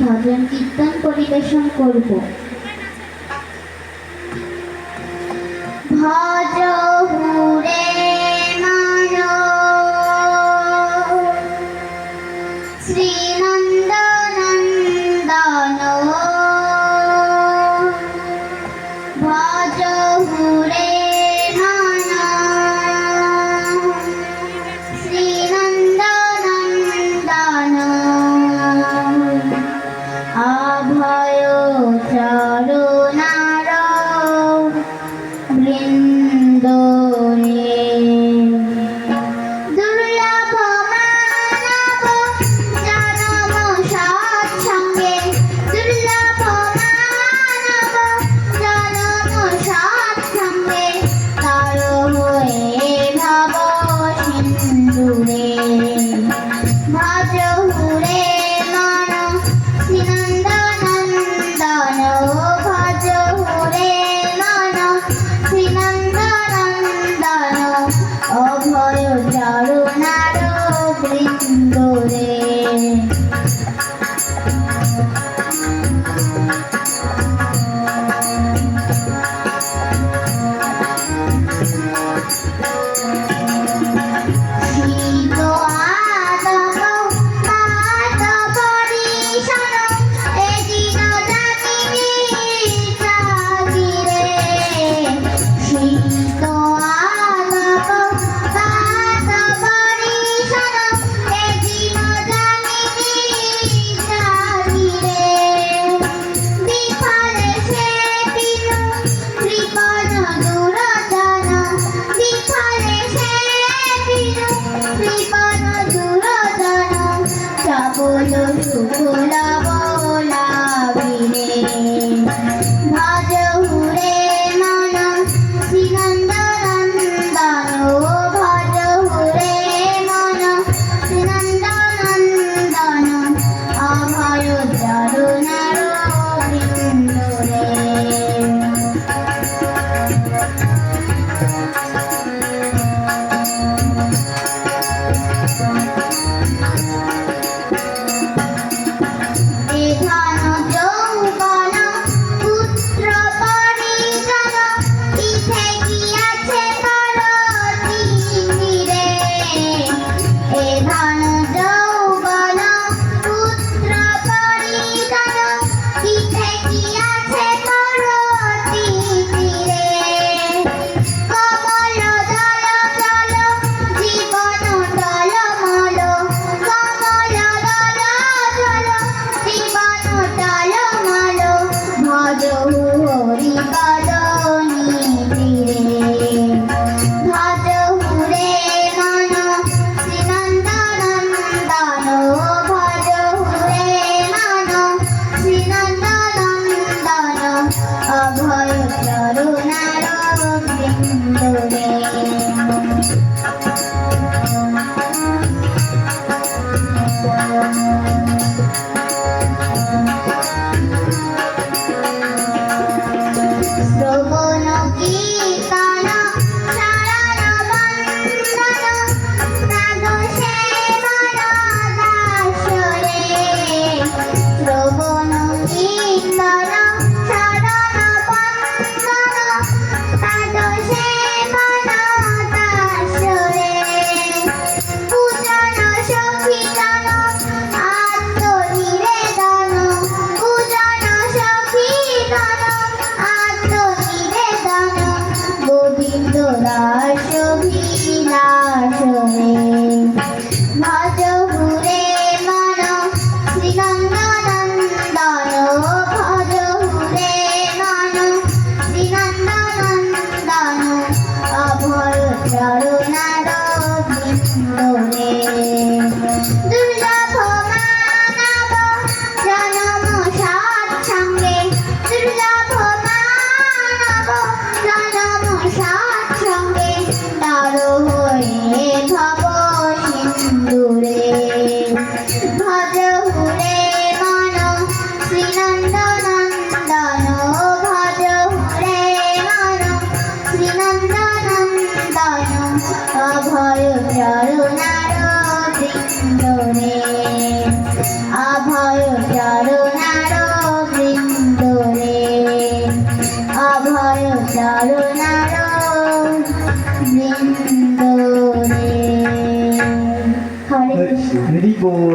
ভজন কীর্তন পরিবেশন করব। ভজ হুরে মান শ্রীনন্দনন্দন, ভজ হুরে মান শ্রীনন্দনন্দন, অভয় চরণার বৃন্দ রে। দুর্লভ মানব জনম সৎসঙ্গে, দুর্লভ মানব জনম সৎসঙ্গে, তর হয়ে ভব সিন্ধুরে। ভজ হুরে মান শ্রীনন্দনন্দন, ভজ হুরে মান শ্রীনন্দনন্দন, অভয় চরণার বৃন্দ রে। শীত আদব বাদব ঋষণ, এ দিন জাতিনি জাগিরে। শীত আদব বাদব ঋষণ, এ দিন জাতিনি জাগিরে। বিফলে সে বিনু কৃপণ দুরজন, বিফলে সে বিনু কৃপণ দুরজন, সবল সুখ লাভ লাভিরে। ভজ হুরে মান শ্রীনন্দনন্দন, ভজ হুরে মান শ্রীনন্দনন্দন, অভয় চরণার বৃন্দ রে। এ ধন যৌবন পুত্র পরিজন, ইথে গিয়াছে করতিনিরে। এ ধন যৌবন পুত্র পরিজন, ইথে গিয়াছে করতিনিরে। কমল দল জল জীবন টলমল, কমল দল জল জীবন টলমল, ভজ হরি পদ নিধিরে। ভজ হুরে মান শ্রীনন্দনন্দন, ভজ হুরে মান শ্রীনন্দনন্দন, অভয় চরণার বৃন্দ রে। শ্রবণ কীর্তন শরণ বন্দন, নাদ সেবন দাস রে। শ্রবণ কীর্তন শরণ বন্দন, নাদ সেবন দাস রে। পূজন সখীজন আত্মনিবেদন, পূজন সখীজন আত্মনিবেদন, গোবিন্দ দাস বিলাস রে। ভজ হুরে মান শ্রীনন্দনন্দন, ভজ হুরে মান শ্রীনন্দনন্দন, অভয় চরণার বৃন্দ রে। দুর্লভ মানব জনম সৎসঙ্গে, দুর্লভ মানব জনম সৎসঙ্গে, তর হয়ে ভব সিন্ধুরে। ভজ হুরে মান শ্রীনন্দনন্দন, ভজ হুরে মান শ্রীনন্দনন্দন, অভয় চরণার বৃন্দ রে। অভয় চরণ আপনার বৃন্দরে হরে কৃষ্ণ। হরি বল।